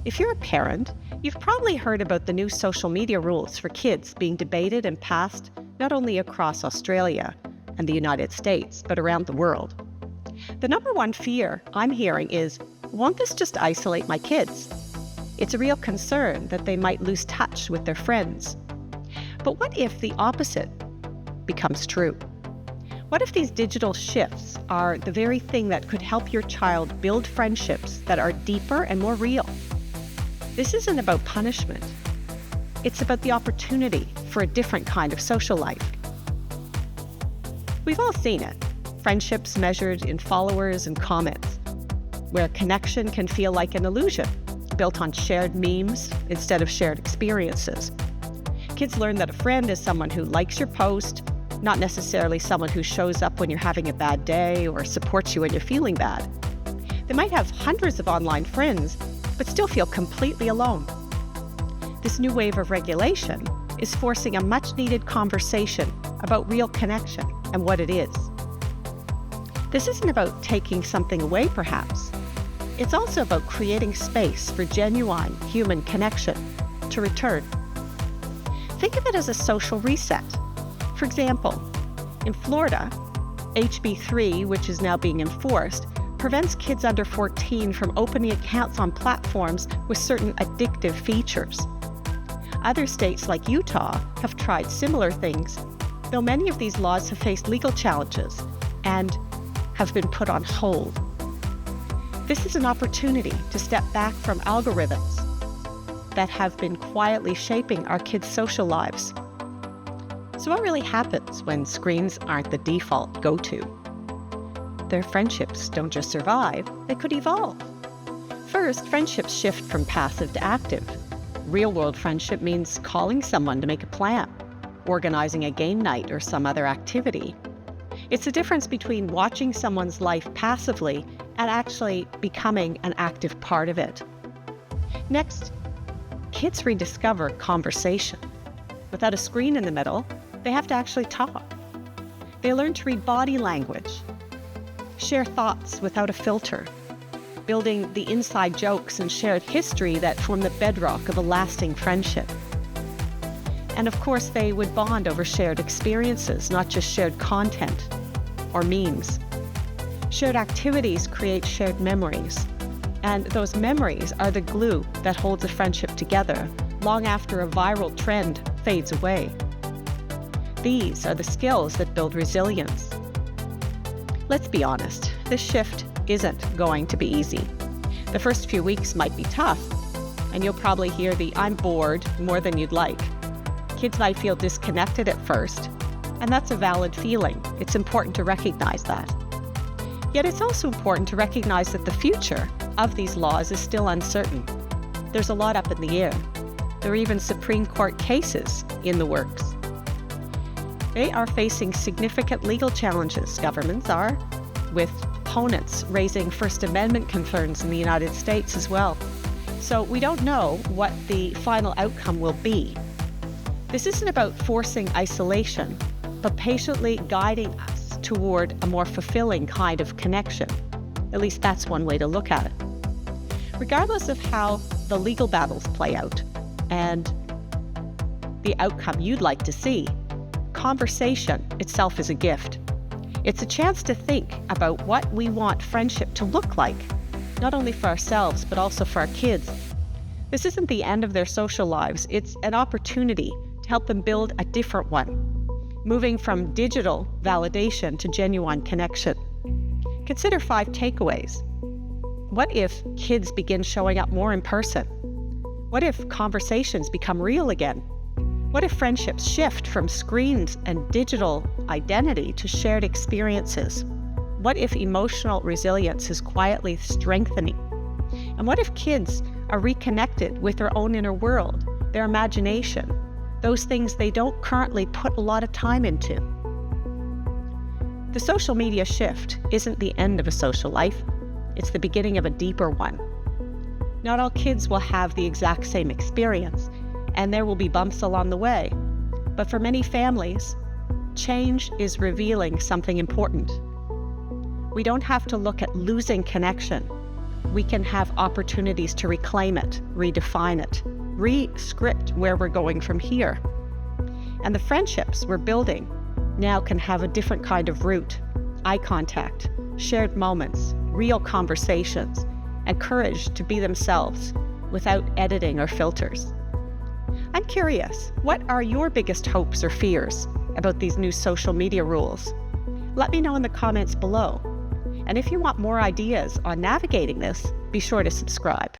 If you're a parent, you've probably heard about the new social media rules for kids being debated and passed not only across Australia and the United States, but around the world. The number one fear I'm hearing is, won't this just isolate my kids? It's a real concern that they might lose touch with their friends. But what if the opposite becomes true? What if these digital shifts are the very thing that could help your child build friendships that are deeper and more real? This isn't about punishment. It's about the opportunity for a different kind of social life. We've all seen it. Friendships measured in followers and comments, where connection can feel like an illusion, built on shared memes instead of shared experiences. Kids learn that a friend is someone who likes your post, not necessarily someone who shows up when you're having a bad day or supports you when you're feeling bad. They might have hundreds of online friends, but still feel completely alone. This new wave of regulation is forcing a much-needed conversation about real connection and what it is. This isn't about taking something away, perhaps. It's also about creating space for genuine human connection to return. Think of it as a social reset. For example, in Florida, HB3, which is now being enforced, prevents kids under 14 from opening accounts on platforms with certain addictive features. Other states like Utah have tried similar things, though many of these laws have faced legal challenges and have been put on hold. This is an opportunity to step back from algorithms that have been quietly shaping our kids' social lives. So what really happens when screens aren't the default go-to? Their friendships don't just survive, they could evolve. First, friendships shift from passive to active. Real-world friendship means calling someone to make a plan, organizing a game night or some other activity. It's the difference between watching someone's life passively and actually becoming an active part of it. Next, kids rediscover conversation. Without a screen in the middle, they have to actually talk. They learn to read body language, share thoughts without a filter, building the inside jokes and shared history that form the bedrock of a lasting friendship. And of course, they would bond over shared experiences, not just shared content or memes. Shared activities create shared memories, and those memories are the glue that holds a friendship together long after a viral trend fades away. These are the skills that build resilience. Let's be honest, this shift isn't going to be easy. The first few weeks might be tough, and you'll probably hear the "I'm bored" more than you'd like. Kids might feel disconnected at first, and that's a valid feeling. It's important to recognize that. Yet it's also important to recognize that the future of these laws is still uncertain. There's a lot up in the air. There are even Supreme Court cases in the works. They are facing significant legal challenges, governments are, with opponents raising First Amendment concerns in the United States as well. So we don't know what the final outcome will be. This isn't about forcing isolation, but patiently guiding us toward a more fulfilling kind of connection. At least that's one way to look at it. Regardless of how the legal battles play out and the outcome you'd like to see, conversation itself is a gift. It's a chance to think about what we want friendship to look like, not only for ourselves, but also for our kids. This isn't the end of their social lives. It's an opportunity to help them build a different one, moving from digital validation to genuine connection. Consider 5 takeaways. What if kids begin showing up more in person? What if conversations become real again? What if friendships shift from screens and digital identity to shared experiences? What if emotional resilience is quietly strengthening? And what if kids are reconnected with their own inner world, their imagination, those things they don't currently put a lot of time into? The social media shift isn't the end of a social life. It's the beginning of a deeper one. Not all kids will have the exact same experience, and there will be bumps along the way. But for many families, change is revealing something important. We don't have to look at losing connection, we can have opportunities to reclaim it, redefine it, re-script where we're going from here. And the friendships we're building now can have a different kind of root: eye contact, shared moments, real conversations, and courage to be themselves without editing or filters. I'm curious, what are your biggest hopes or fears about these new social media rules? Let me know in the comments below. And if you want more ideas on navigating this, be sure to subscribe.